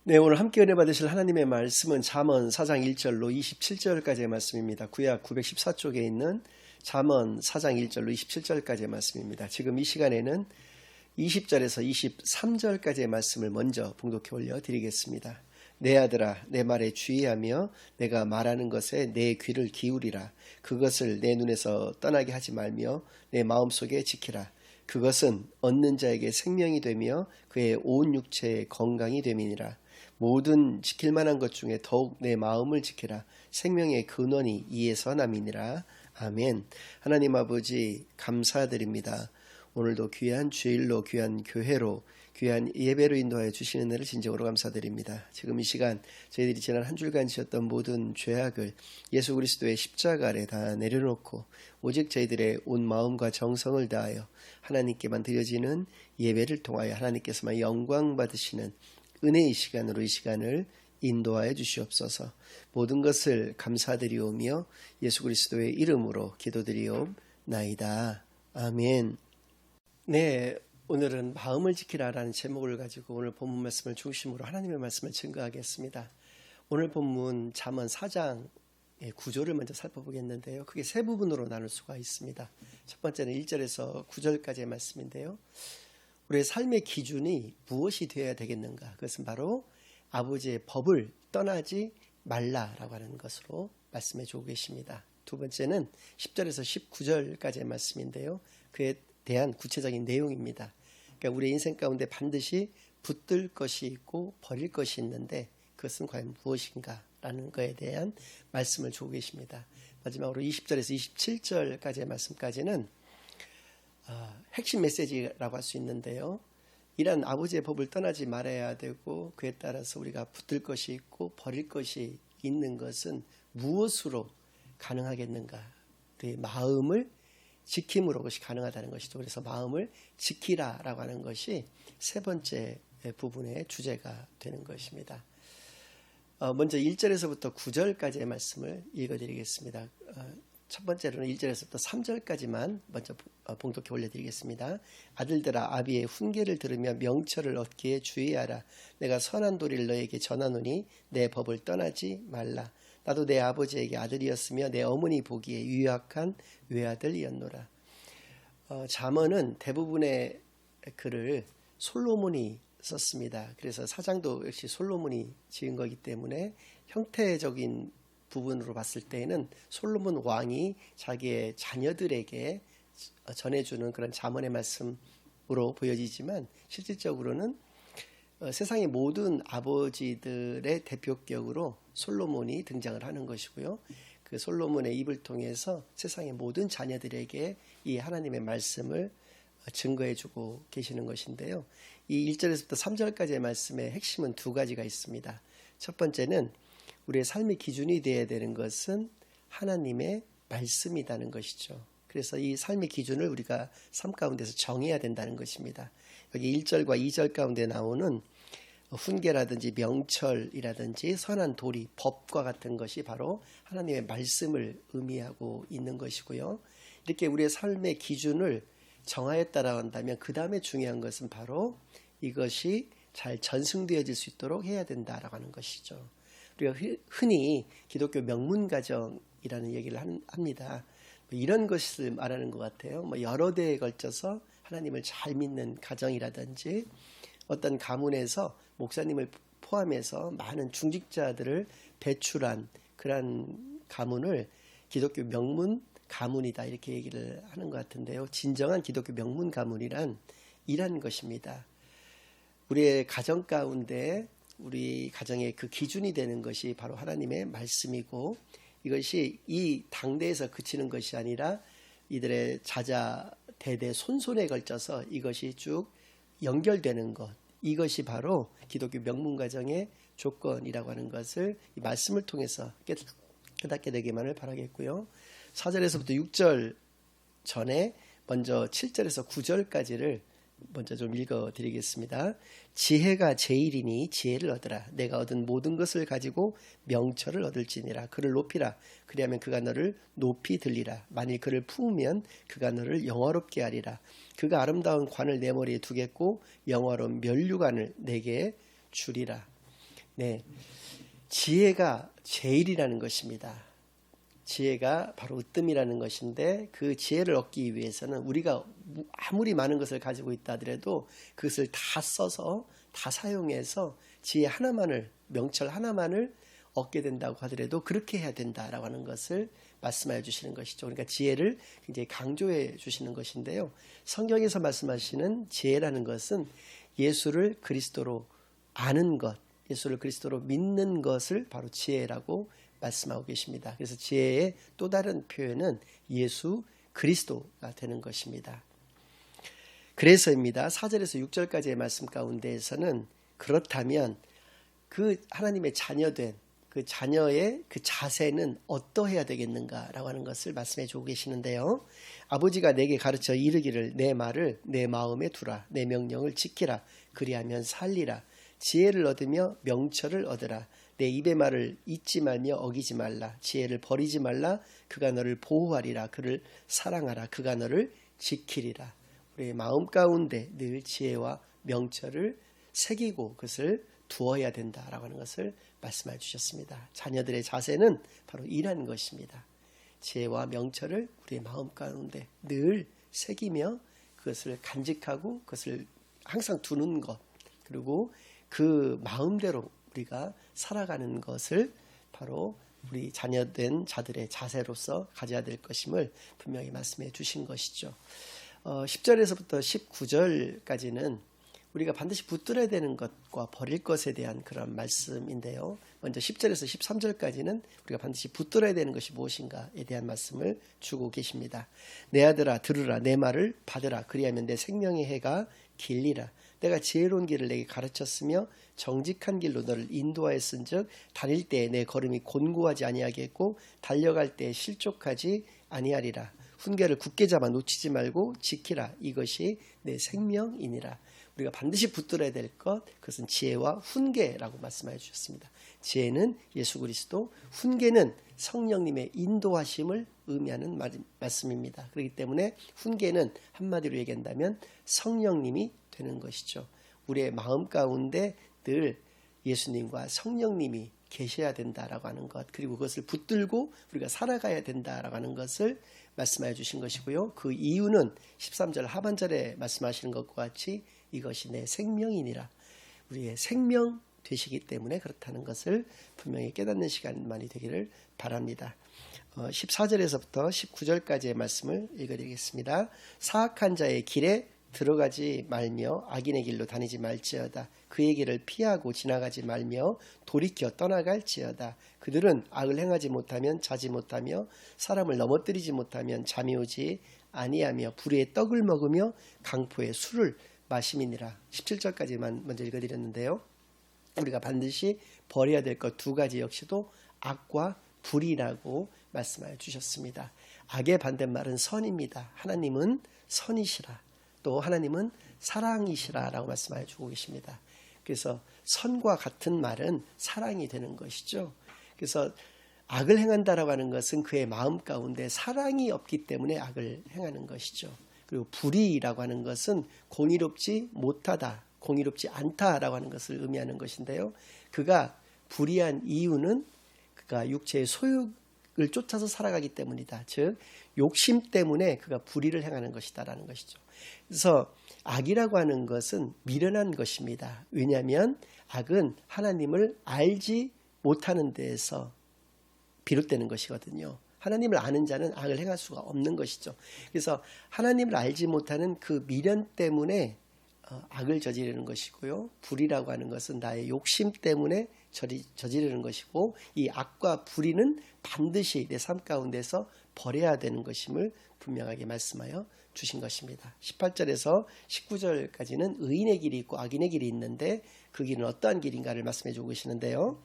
네, 오늘 함께 은혜 받으실 하나님의 말씀은 잠언 4장 1절로 27절까지의 말씀입니다. 구약 914쪽에 있는 잠언 4장 1절로 27절까지의 말씀입니다. 지금 이 시간에는 20절에서 23절까지의 말씀을 먼저 봉독해 올려드리겠습니다. 내 아들아, 내 말에 주의하며 내가 말하는 것에 내 귀를 기울이라. 그것을 내 눈에서 떠나게 하지 말며 내 마음속에 지키라. 그것은 얻는 자에게 생명이 되며 그의 온 육체의 건강이 됨이니라. 모든 지킬 만한 것 중에 더욱 내 마음을 지키라. 생명의 근원이 이에서 남이니라. 아멘. 하나님 아버지 감사드립니다. 오늘도 귀한 주일로, 귀한 교회로, 귀한 예배로 인도하여 주시는 은혜를 진정으로 감사드립니다. 지금 이 시간 저희들이 지난 한 주간 지었던 모든 죄악을 예수 그리스도의 십자가 아래 다 내려놓고 오직 저희들의 온 마음과 정성을 다하여 하나님께만 드려지는 예배를 통하여 하나님께서만 영광 받으시는 은혜의 시간으로 이 시간을 인도하여 주시옵소서. 모든 것을 감사드리오며 예수 그리스도의 이름으로 기도드리옵나이다. 아멘. 네, 오늘은 마음을 지키라라는 제목을 가지고 오늘 본문 말씀을 중심으로 하나님의 말씀을 증거하겠습니다. 오늘 본문 잠언 4장의 구조를 먼저 살펴보겠는데요. 크게 세 부분으로 나눌 수가 있습니다. 첫 번째는 1절에서 9절까지의 말씀인데요. 우리의 삶의 기준이 무엇이 되어야 되겠는가? 그것은 바로 아버지의 법을 떠나지 말라라고 하는 것으로 말씀해 주고 계십니다. 두 번째는 10절에서 19절까지의 말씀인데요. 그에 대한 구체적인 내용입니다. 그러니까 우리의 인생 가운데 반드시 붙들 것이 있고 버릴 것이 있는데 그것은 과연 무엇인가라는 것에 대한 말씀을 주고 계십니다. 마지막으로 20절에서 27절까지의 말씀까지는 핵심 메시지라고 할 수 있는데요. 이런 아버지의 법을 떠나지 말아야 되고 그에 따라서 우리가 붙들 것이 있고 버릴 것이 있는 것은 무엇으로 가능하겠는가? 우리의 마음을 지킴으로 그것이 가능하다는 것이죠. 그래서 마음을 지키라라고 하는 것이 세 번째 부분의 주제가 되는 것입니다. 먼저 1절에서부터 9절까지의 말씀을 읽어드리겠습니다. 첫 번째로는 1절에서부터 3절까지만 먼저 봉독해 올려드리겠습니다. 아들들아, 아비의 훈계를 들으며 명철을 얻기에 주의하라. 내가 선한 도리를 너에게 전하노니 내 법을 떠나지 말라. 나도 내 아버지에게 아들이었으며 내 어머니 보기에 유약한 외아들이었노라. 잠언은 대부분의 글을 솔로몬이 썼습니다. 그래서 사장도 역시 솔로몬이 지은 거기 때문에 형태적인 부분으로 봤을 때에는 솔로몬 왕이 자기의 자녀들에게 전해주는 그런 잠언의 말씀으로 보여지지만 실질적으로는 세상의 모든 아버지들의 대표격으로 솔로몬이 등장을 하는 것이고요. 그 솔로몬의 입을 통해서 세상의 모든 자녀들에게 이 하나님의 말씀을 증거해주고 계시는 것인데요. 이 1절에서부터 3절까지의 말씀의 핵심은 두 가지가 있습니다. 첫 번째는 우리의 삶의 기준이 되어야 되는 것은 하나님의 말씀이라는 것이죠. 그래서 이 삶의 기준을 우리가 삶 가운데서 정해야 된다는 것입니다. 여기 1절과 2절 가운데 나오는 훈계라든지 명철이라든지 선한 도리, 법과 같은 것이 바로 하나님의 말씀을 의미하고 있는 것이고요. 이렇게 우리의 삶의 기준을 정하였다라고 한다면 그 다음에 중요한 것은 바로 이것이 잘 전승되어질 수 있도록 해야 된다라고 하는 것이죠. 우리가 흔히 기독교 명문가정이라는 얘기를 합니다. 이런 것을 말하는 것 같아요. 여러 대에 걸쳐서 하나님을 잘 믿는 가정이라든지 어떤 가문에서 목사님을 포함해서 많은 중직자들을 배출한 그런 가문을 기독교 명문 가문이다 이렇게 얘기를 하는 것 같은데요. 진정한 기독교 명문 가문이란 이란 것입니다. 우리의 가정 가운데 우리 가정의 그 기준이 되는 것이 바로 하나님의 말씀이고 이것이 이 당대에서 그치는 것이 아니라 이들의 자자 대대 손손에 걸쳐서 이것이 쭉 연결되는 것, 이것이 바로 기독교 명문가정의 조건이라고 하는 것을 이 말씀을 통해서 깨닫게 되기만을 바라겠고요. 4절에서부터 6절 전에 먼저 7절에서 9절까지를 먼저 좀 읽어드리겠습니다. 지혜가 제일이니 지혜를 얻으라. 내가 얻은 모든 것을 가지고 명철을 얻을지니라. 그를 높이라. 그리하면 그가 너를 높이 들리라. 만일 그를 품으면 그가 너를 영화롭게 하리라. 그가 아름다운 관을 내 머리에 두겠고 영화로운 면류관을 내게 주리라. 네, 지혜가 제일이라는 것입니다. 지혜가 바로 으뜸이라는 것인데 그 지혜를 얻기 위해서는 우리가 아무리 많은 것을 가지고 있다 하더라도 그것을 다 써서 다 사용해서 지혜 하나만을, 명철 하나만을 얻게 된다고 하더라도 그렇게 해야 된다라고 하는 것을 말씀하여 주시는 것이죠. 그러니까 지혜를 굉장히 강조해 주시는 것인데요. 성경에서 말씀하시는 지혜라는 것은 예수를 그리스도로 아는 것, 예수를 그리스도로 믿는 것을 바로 지혜라고 말씀하고 계십니다. 그래서 지혜의 또 다른 표현은 예수 그리스도가 되는 것입니다. 그래서입니다. 4절에서 6절까지의 말씀 가운데에서는 그렇다면 그 하나님의 자녀된 그 자녀의 그 자세는 어떠해야 되겠는가라고 하는 것을 말씀해 주고 계시는데요. 아버지가 내게 가르쳐 이르기를 내 말을 내 마음에 두라. 내 명령을 지키라. 그리하면 살리라. 지혜를 얻으며 명철을 얻으라. 내 입의 말을 잊지 말며 어기지 말라. 지혜를 버리지 말라. 그가 너를 보호하리라. 그를 사랑하라. 그가 너를 지키리라. 우리의 마음 가운데 늘 지혜와 명철을 새기고 그것을 두어야 된다라고 하는 것을 말씀해 주셨습니다. 자녀들의 자세는 바로 이라는 것입니다. 지혜와 명철을 우리의 마음 가운데 늘 새기며 그것을 간직하고 그것을 항상 두는 것, 그리고 그 마음대로 우리가 살아가는 것을 바로 우리 자녀된 자들의 자세로서 가져야 될 것임을 분명히 말씀해 주신 것이죠. 10절에서부터 19절까지는 우리가 반드시 붙들어야 되는 것과 버릴 것에 대한 그런 말씀인데요. 먼저 10절에서 13절까지는 우리가 반드시 붙들어야 되는 것이 무엇인가에 대한 말씀을 주고 계십니다. 내 아들아 들으라. 내 말을 받으라. 그리하면 내 생명의 해가 길리라. 내가 지혜로운 길을 내게 가르쳤으며 정직한 길로 너를 인도하였은즉 다닐 때에 내 걸음이 곤고하지 아니하겠고 달려갈 때에 실족하지 아니하리라. 훈계를 굳게 잡아 놓치지 말고 지키라. 이것이 내 생명이니라. 우리가 반드시 붙들어야 될 것, 그것은 지혜와 훈계라고 말씀해 주셨습니다. 지혜는 예수 그리스도, 훈계는 성령님의 인도하심을 의미하는 말씀입니다. 그렇기 때문에 훈계는 한마디로 얘기한다면 성령님이 되는 것이죠. 우리의 마음 가운데 늘 예수님과 성령님이 계셔야 된다라고 하는 것, 그리고 그것을 붙들고 우리가 살아가야 된다라고 하는 것을 말씀해 주신 것이고요. 그 이유는 13절 하반절에 말씀하시는 것과 같이 이것이 내 생명이니라. 우리의 생명 되시기 때문에 그렇다는 것을 분명히 깨닫는 시간만이 되기를 바랍니다. 14절에서부터 19절까지의 말씀을 읽어드리겠습니다. 사악한 자의 길에 들어가지 말며 악인의 길로 다니지 말지어다. 그의 길을 피하고 지나가지 말며 돌이켜 떠나갈지어다. 그들은 악을 행하지 못하면 자지 못하며 사람을 넘어뜨리지 못하면 잠이 오지 아니하며 불의의 떡을 먹으며 강포의 술을 마심이니라. 17절까지만 먼저 읽어드렸는데요. 우리가 반드시 버려야 될 것 두 가지 역시도 악과 불이라고 말씀하여 주셨습니다. 악의 반대말은 선입니다. 하나님은 선이시라. 또 하나님은 사랑이시라 라고 말씀하여 주고 계십니다. 그래서 선과 같은 말은 사랑이 되는 것이죠. 그래서 악을 행한다라고 하는 것은 그의 마음 가운데 사랑이 없기 때문에 악을 행하는 것이죠. 그리고 불의라고 하는 것은 공의롭지 못하다, 공의롭지 않다라고 하는 것을 의미하는 것인데요. 그가 불의한 이유는 그가 육체의 소욕을 쫓아서 살아가기 때문이다. 즉 욕심 때문에 그가 불의를 행하는 것이다라는 것이죠. 그래서 악이라고 하는 것은 미련한 것입니다. 왜냐하면 악은 하나님을 알지 못하는 데에서 비롯되는 것이거든요. 하나님을 아는 자는 악을 행할 수가 없는 것이죠. 그래서 하나님을 알지 못하는 그 미련 때문에 악을 저지르는 것이고요. 불의라고 하는 것은 나의 욕심 때문에 저지르는 것이고, 이 악과 불의는 반드시 내 삶 가운데서 버려야 되는 것임을 분명하게 말씀하여 주신 것입니다. 18절에서 19절까지는 의인의 길이 있고 악인의 길이 있는데 그 길은 어떠한 길인가를 말씀해 주고 계시는데요.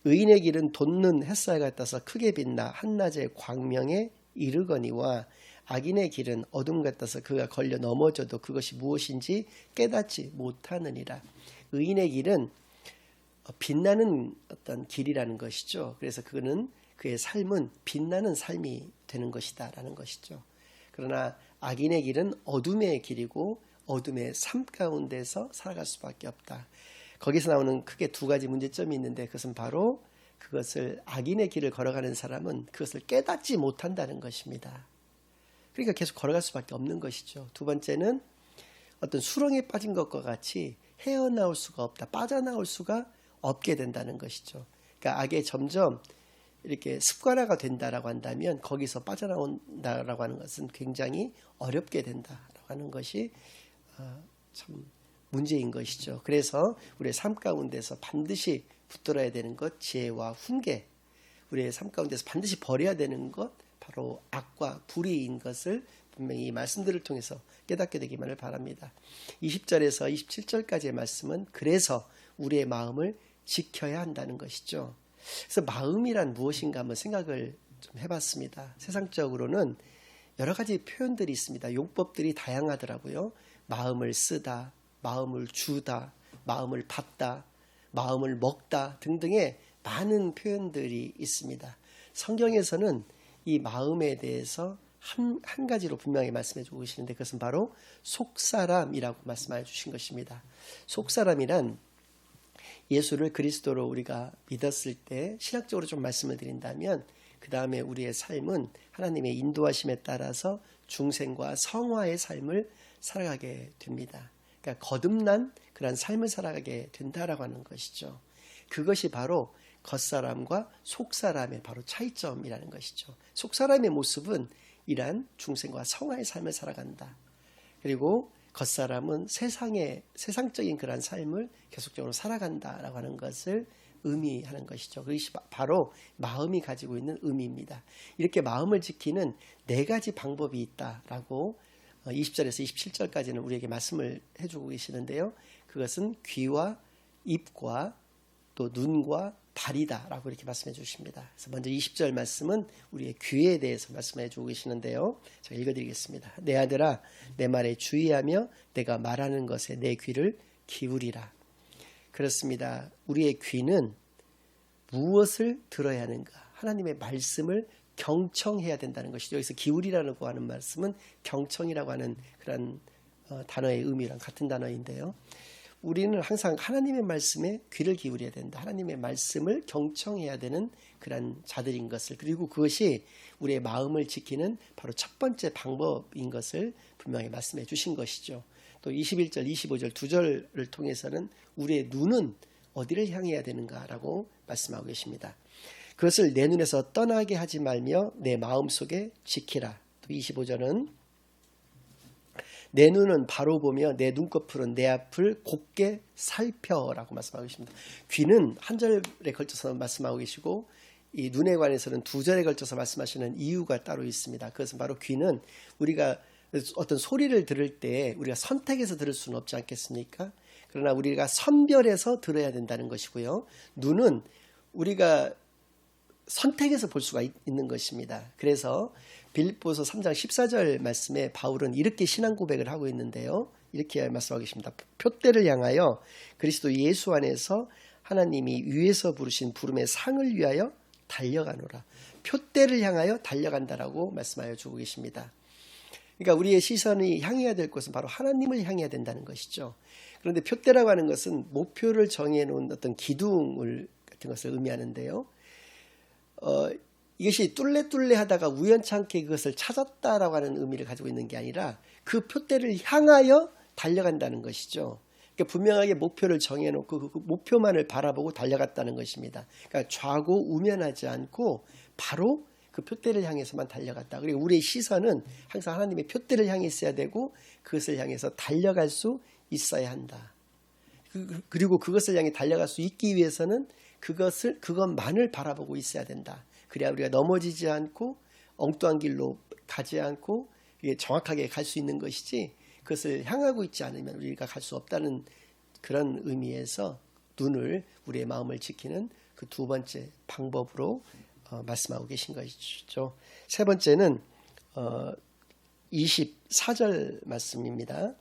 의인의 길은 돋는 햇살 같아서 크게 빛나 한낮의 광명에 이르거니와 악인의 길은 어둠 같아서 그가 걸려 넘어져도 그것이 무엇인지 깨닫지 못하느니라. 의인의 길은 빛나는 어떤 길이라는 것이죠. 그래서 그는 그의 삶은 빛나는 삶이 되는 것이다 라는 것이죠. 그러나 악인의 길은 어둠의 길이고 어둠의 삶 가운데서 살아갈 수밖에 없다. 거기서 나오는 크게 두 가지 문제점이 있는데 그것은 바로 그것을 악인의 길을 걸어가는 사람은 그것을 깨닫지 못한다는 것입니다. 그러니까 계속 걸어갈 수밖에 없는 것이죠. 두 번째는 어떤 수렁에 빠진 것과 같이 헤어나올 수가 없다. 빠져나올 수가 없게 된다는 것이죠. 그러니까 악에 점점 이렇게 습관화가 된다라고 한다면 거기서 빠져나온다라고 하는 것은 굉장히 어렵게 된다라고 하는 것이 참 문제인 것이죠. 그래서 우리의 삶 가운데서 반드시 붙들어야 되는 것, 지혜와 훈계, 우리의 삶 가운데서 반드시 버려야 되는 것, 바로 악과 불의인 것을 분명히 이 말씀들을 통해서 깨닫게 되기만을 바랍니다. 20절에서 27절까지의 말씀은 그래서 우리의 마음을 지켜야 한다는 것이죠. 그래서 마음이란 무엇인가 한번 생각을 좀 해봤습니다. 세상적으로는 여러 가지 표현들이 있습니다. 용법들이 다양하더라고요. 마음을 쓰다, 마음을 주다, 마음을 받다, 마음을 먹다 등등의 많은 표현들이 있습니다. 성경에서는 이 마음에 대해서 한 가지로 분명히 말씀해 주고 계시는데 그것은 바로 속사람이라고 말씀해 주신 것입니다. 속사람이란 예수를 그리스도로 우리가 믿었을 때 신학적으로 좀 말씀을 드린다면 그 다음에 우리의 삶은 하나님의 인도하심에 따라서 중생과 성화의 삶을 살아가게 됩니다. 그러니까 거듭난 그런 삶을 살아가게 된다라고 하는 것이죠. 그것이 바로 겉사람과 속사람의 바로 차이점이라는 것이죠. 속사람의 모습은 이러한 중생과 성화의 삶을 살아간다. 그리고 겉사람은 세상적인 그런 삶을 계속적으로 살아간다라고 하는 것을 의미하는 것이죠. 그것이 바로 마음이 가지고 있는 의미입니다. 이렇게 마음을 지키는 네 가지 방법이 있다라고 20절에서 27절까지는 우리에게 말씀을 해주고 계시는데요. 그것은 귀와 입과 또 눈과 발이다라고 이렇게 말씀해 주십니다. 그래서 먼저 20절 말씀은 우리의 귀에 대해서 말씀해 주고 계시는데요. 제가 읽어드리겠습니다. 내 아들아 내 말에 주의하며 내가 말하는 것에 내 귀를 기울이라. 그렇습니다. 우리의 귀는 무엇을 들어야 하는가? 하나님의 말씀을 경청해야 된다는 것이죠. 여기서 기울이라고 하는 말씀은 경청이라고 하는 그런 단어의 의미랑 같은 단어인데요. 우리는 항상 하나님의 말씀에 귀를 기울여야 된다. 하나님의 말씀을 경청해야 되는 그런 자들인 것을, 그리고 그것이 우리의 마음을 지키는 바로 첫 번째 방법인 것을 분명히 말씀해 주신 것이죠. 또 21절, 25절 두 절을 통해서는 우리의 눈은 어디를 향해야 되는가라고 말씀하고 계십니다. 그것을 내 눈에서 떠나게 하지 말며 내 마음속에 지키라. 또 25절은 내 눈은 바로 보며 내 눈꺼풀은 내 앞을 곱게 살펴라고 말씀하고 계십니다. 귀는 한 절에 걸쳐서 말씀하고 계시고 이 눈에 관해서는 두 절에 걸쳐서 말씀하시는 이유가 따로 있습니다. 그것은 바로 귀는 우리가 어떤 소리를 들을 때 우리가 선택해서 들을 수는 없지 않겠습니까? 그러나 우리가 선별해서 들어야 된다는 것이고요. 눈은 우리가 선택해서 볼 수가 있는 것입니다. 그래서 빌립보서 3장 14절 말씀에 바울은 이렇게 신앙 고백을 하고 있는데요. 이렇게 말씀하고 계십니다. 표대를 향하여 그리스도 예수 안에서 하나님이 위에서 부르신 부름의 상을 위하여 달려가노라. 표대를 향하여 달려간다라고 말씀하여 주고 계십니다. 그러니까 우리의 시선이 향해야 될 곳은 바로 하나님을 향해야 된다는 것이죠. 그런데 표대라고 하는 것은 목표를 정해놓은 어떤 기둥을 같은 것을 의미하는데요. 이것이 뚫레뚫레하다가 우연찮게 그것을 찾았다라고 하는 의미를 가지고 있는 게 아니라 그 표대를 향하여 달려간다는 것이죠. 그러니까 분명하게 목표를 정해놓고 그 목표만을 바라보고 달려갔다는 것입니다. 그러니까 좌고 우면하지 않고 바로 그 표대를 향해서만 달려갔다. 그리고 우리의 시선은 항상 하나님의 표대를 향해 있어야 되고 그것을 향해서 달려갈 수 있어야 한다. 그리고 그것을 향해 달려갈 수 있기 위해서는 그것만을 바라보고 있어야 된다. 그래야 우리가 넘어지지 않고 엉뚱한 길로 가지 않고 정확하게 갈 수 있는 것이지, 그것을 향하고 있지 않으면 우리가 갈 수 없다는 그런 의미에서 눈을, 우리의 마음을 지키는 그 두 번째 방법으로 말씀하고 계신 것이죠. 세 번째는 24절 말씀입니다.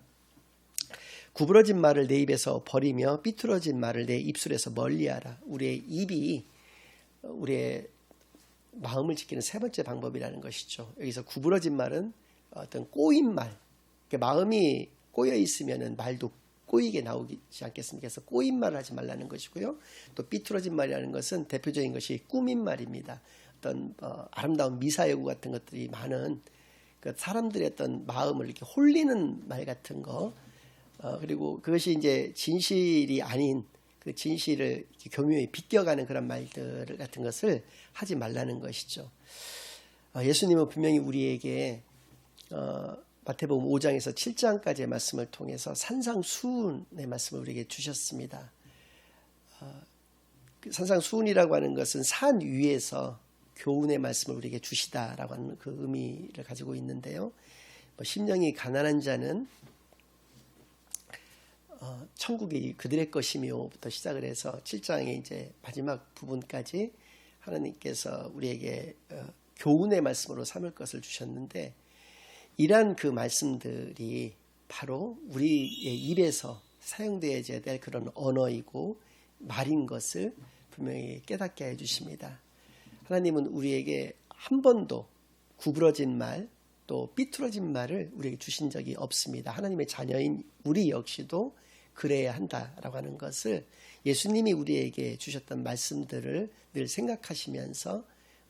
구부러진 말을 내 입에서 버리며 삐뚤어진 말을 내 입술에서 멀리하라. 우리의 입이 우리의 마음을 지키는 세 번째 방법이라는 것이죠. 여기서 구부러진 말은 어떤 꼬인 말, 마음이 꼬여 있으면 말도 꼬이게 나오지 않겠습니까? 그래서 꼬인 말을 하지 말라는 것이고요. 또 삐뚤어진 말이라는 것은 대표적인 것이 꾸민 말입니다. 어떤 아름다운 미사여구 같은 것들이 많은 그 사람들의 어떤 마음을 이렇게 홀리는 말 같은 거, 그리고 그것이 이제 진실이 아닌 그 진실을 교묘히 비껴가는 그런 말들 같은 것을 하지 말라는 것이죠. 예수님은 분명히 우리에게 마태복음 5장에서 7장까지의 말씀을 통해서 산상수훈의 말씀을 우리에게 주셨습니다. 산상수훈이라고 하는 것은 산 위에서 교훈의 말씀을 우리에게 주시다라고 하는 그 의미를 가지고 있는데요. 심령이 가난한 자는 천국이 그들의 것이며부터 시작을 해서 7장의 이제 마지막 부분까지 하나님께서 우리에게 교훈의 말씀으로 삼을 것을 주셨는데, 이러한 그 말씀들이 바로 우리의 입에서 사용되어야 될 그런 언어이고 말인 것을 분명히 깨닫게 해주십니다. 하나님은 우리에게 한 번도 구부러진 말, 또 삐뚤어진 말을 우리에게 주신 적이 없습니다. 하나님의 자녀인 우리 역시도 그래야 한다라고 하는 것을 예수님이 우리에게 주셨던 말씀들을 늘 생각하시면서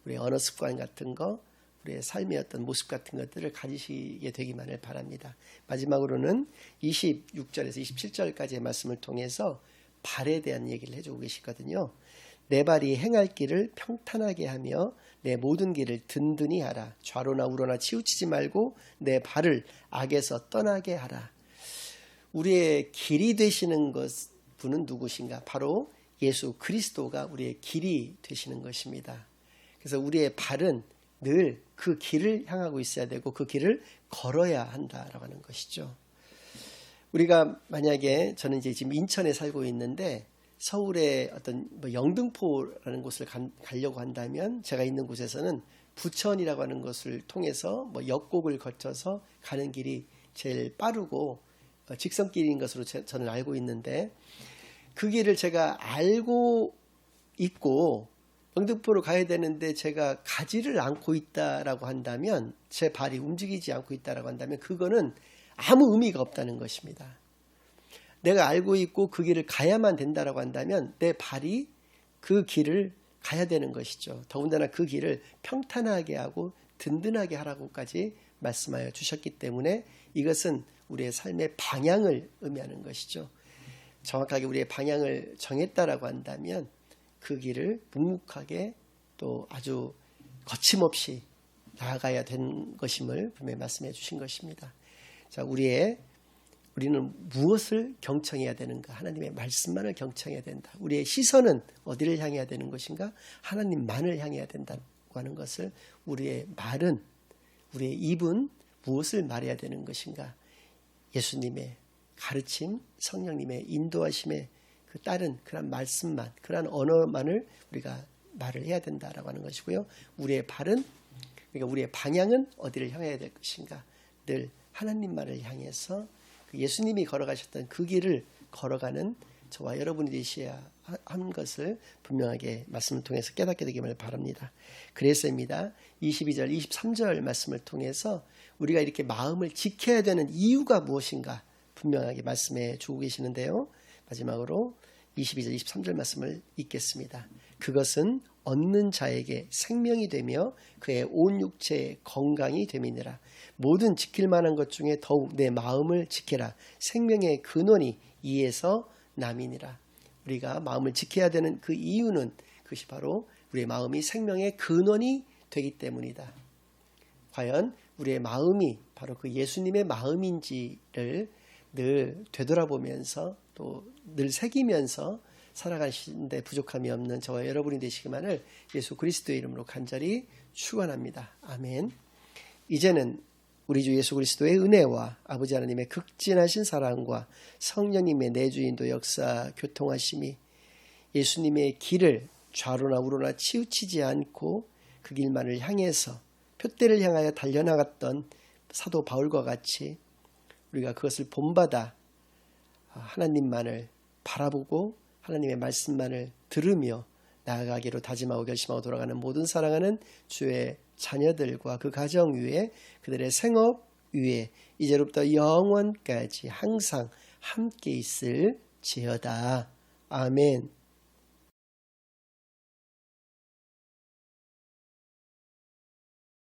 우리의 언어 습관 같은 거, 우리의 삶의 어떤 모습 같은 것들을 가지시게 되기만을 바랍니다. 마지막으로는 26절에서 27절까지의 말씀을 통해서 발에 대한 얘기를 해주고 계시거든요. 내 발이 행할 길을 평탄하게 하며 내 모든 길을 든든히 하라. 좌로나 우로나 치우치지 말고 내 발을 악에서 떠나게 하라. 우리의 길이 되시는 분은 누구신가? 바로 예수 그리스도가 우리의 길이 되시는 것입니다. 그래서 우리의 발은 늘 그 길을 향하고 있어야 되고 그 길을 걸어야 한다라고 하는 것이죠. 우리가 만약에 저는 이제 지금 인천에 살고 있는데 서울의 어떤 영등포라는 곳을 가려고 한다면 제가 있는 곳에서는 부천이라고 하는 것을 통해서 역곡을 거쳐서 가는 길이 제일 빠르고 직선길인 것으로 저는 알고 있는데, 그 길을 제가 알고 있고 영등포로 가야 되는데 제가 가지를 않고 있다라고 한다면, 제 발이 움직이지 않고 있다라고 한다면 그거는 아무 의미가 없다는 것입니다. 내가 알고 있고 그 길을 가야만 된다라고 한다면 내 발이 그 길을 가야 되는 것이죠. 더군다나 그 길을 평탄하게 하고 든든하게 하라고까지 말씀하여 주셨기 때문에 이것은 우리의 삶의 방향을 의미하는 것이죠. 정확하게 우리의 방향을 정했다라고 한다면 그 길을 묵묵하게 또 아주 거침없이 나아가야 되는 것임을 분명히 말씀해 주신 것입니다. 자, 우리는 무엇을 경청해야 되는가? 하나님의 말씀만을 경청해야 된다. 우리의 시선은 어디를 향해야 되는 것인가? 하나님만을 향해야 된다고 하는 것을, 우리의 말은, 우리의 입은 무엇을 말해야 되는 것인가? 예수님의 가르침, 성령님의 인도하심에 그 따른 그런 말씀만, 그런 언어만을 우리가 말을 해야 된다라고 하는 것이고요. 우리의 발은, 그러니까 우리의 방향은 어디를 향해야 될 것인가? 늘 하나님만을 향해서 예수님이 걸어가셨던 그 길을 걸어가는 저와 여러분이 되셔야 하는 것을 분명하게 말씀을 통해서 깨닫게 되기를 바랍니다. 그래서입니다. 22절, 23절 말씀을 통해서 우리가 이렇게 마음을 지켜야 되는 이유가 무엇인가 분명하게 말씀해 주고 계시는데요. 마지막으로 22절, 23절 말씀을 읽겠습니다. 그것은 얻는 자에게 생명이 되며 그의 온 육체의 건강이 됨이니라. 모든 지킬 만한 것 중에 더욱 내 마음을 지켜라. 생명의 근원이 이에서 남이니라. 우리가 마음을 지켜야 되는 그 이유는 그것이 바로 우리의 마음이 생명의 근원이 되기 때문이다. 과연 우리의 마음이 바로 그 예수님의 마음인지를 늘 되돌아보면서 또 늘 새기면서 살아가시는데 부족함이 없는 저와 여러분이 되시기만을 예수 그리스도의 이름으로 간절히 축원합니다. 아멘. 이제는 우리 주 예수 그리스도의 은혜와 아버지 하나님의 극진하신 사랑과 성령님의 내주인도 역사 교통하심이 예수님의 길을 좌로나 우로나 치우치지 않고 그 길만을 향해서 표대를 향하여 달려나갔던 사도 바울과 같이 우리가 그것을 본받아 하나님만을 바라보고 하나님의 말씀만을 들으며 나아가기로 다짐하고 결심하고 돌아가는 모든 사랑하는 주의 자녀들과 그 가정 위에 그들의 생업 위에 이제로부터 영원까지 항상 함께 있을 지어다. 아멘.